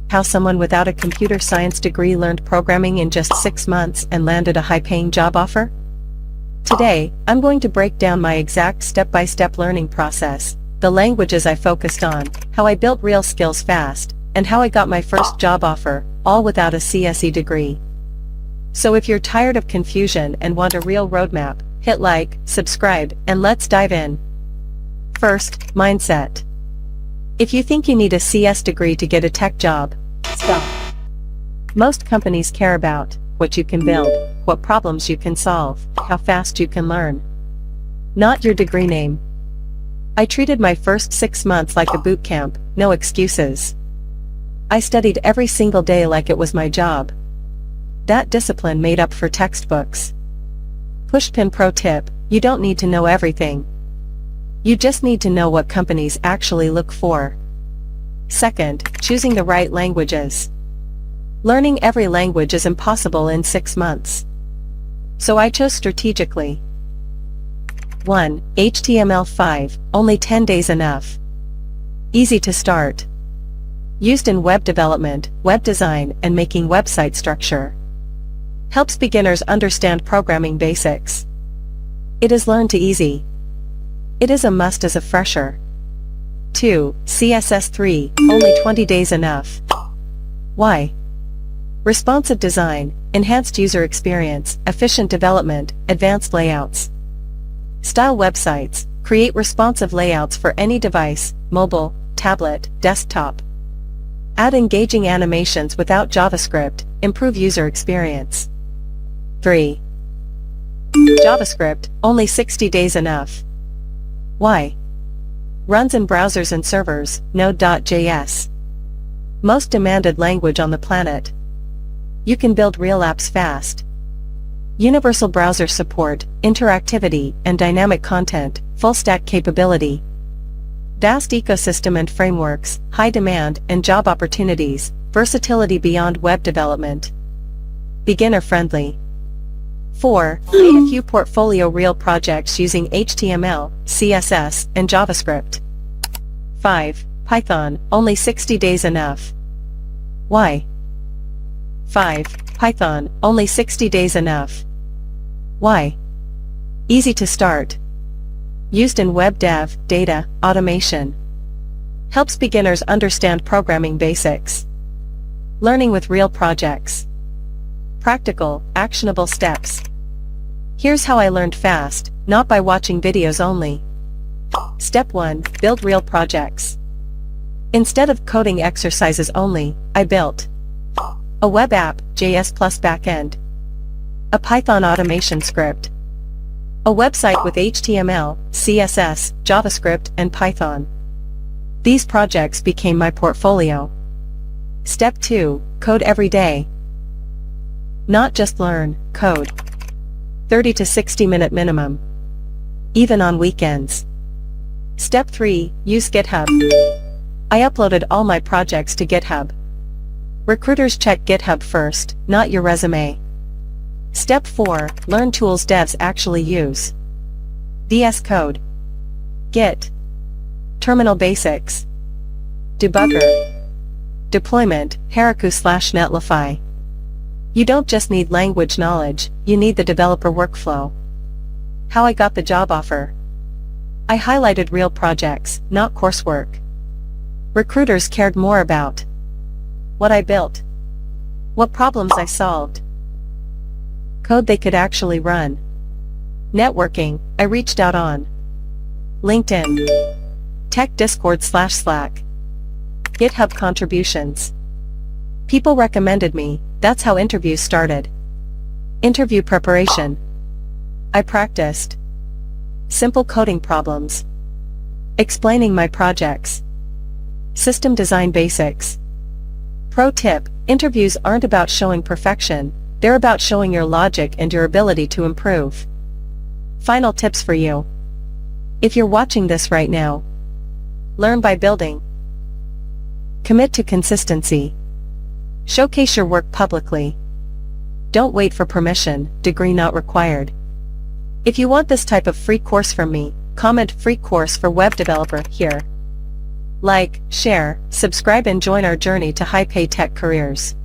How someone without a computer science degree learned programming in just 6 months and landed a high-paying job offer? Today, I'm going to break down my exact step-by-step learning process, the languages I focused on, how I built real skills fast, and how I got my first job offer, all without a CSE degree. So if you're tired of confusion and want a real roadmap, hit like, subscribe, and let's dive in. First, mindset. If you think you need a CS degree to get a tech job, stop. Most companies care about what you can build, what problems you can solve, how fast you can learn. Not your degree name. I treated my first 6 months like a boot camp, no excuses. I studied every single day like it was my job. That discipline made up for textbooks. Pushpin pro tip: you don't need to know everything. You just need to know what companies actually look for. Second, choosing the right languages. Learning every language is impossible in 6 months. So I chose strategically. 1. HTML5, only 10 days enough. Easy to start. Used in web development, web design, and making website structure. Helps beginners understand programming basics. It is learn to easy. It is a must as a fresher. 2. CSS3, only 20 days enough. Why? Responsive design, enhanced user experience, efficient development, advanced layouts. Style websites, create responsive layouts for any device, mobile, tablet, desktop. Add engaging animations without JavaScript, improve user experience. 3. JavaScript, only 60 days enough. Why? Runs in browsers and servers, Node.js. Most demanded language on the planet. You can build real apps fast. Universal browser support, interactivity, and dynamic content, full-stack capability. Vast ecosystem and frameworks, high demand and job opportunities, versatility beyond web development. Beginner-friendly. 4. Made a few portfolio real projects using HTML, CSS, and JavaScript. 5. Python, only 60 days enough. Why? 5. Python, only 60 days enough. Why? Easy to start. Used in web dev, data, automation. Helps beginners understand programming basics. Learning with real projects. Practical, actionable steps. Here's how I learned fast, not by watching videos only. Step 1. Build real projects. Instead of coding exercises only, I built a web app, JS plus backend. A Python automation script. A website with HTML, CSS, JavaScript, and Python. These projects became my portfolio. Step 2. Code every day. Not just learn, code. 30 to 60 minute minimum. Even on weekends. Step 3. Use GitHub. I uploaded all my projects to GitHub. Recruiters check GitHub first, not your resume. Step 4. Learn tools devs actually use. VS Code. Git. Terminal basics. Debugger. Deployment, Heroku/Netlify. You don't just need language knowledge, you need the developer workflow. How I got the job offer. I highlighted real projects, not coursework. Recruiters cared more about what I built, what problems I solved, code they could actually run. Networking, I reached out on LinkedIn, Tech Discord/Slack, GitHub contributions. People recommended me, that's how interviews started. Interview preparation. I practiced simple coding problems, explaining my projects, system design basics. Pro tip, interviews aren't about showing perfection, they're about showing your logic and your ability to improve. Final tips for you. If you're watching this right now, learn by building. Commit to consistency. Showcase your work publicly. Don't wait for permission, degree not required. If you want this type of free course from me, comment free course for web developer here. Like, share, subscribe and join our journey to high-pay tech careers.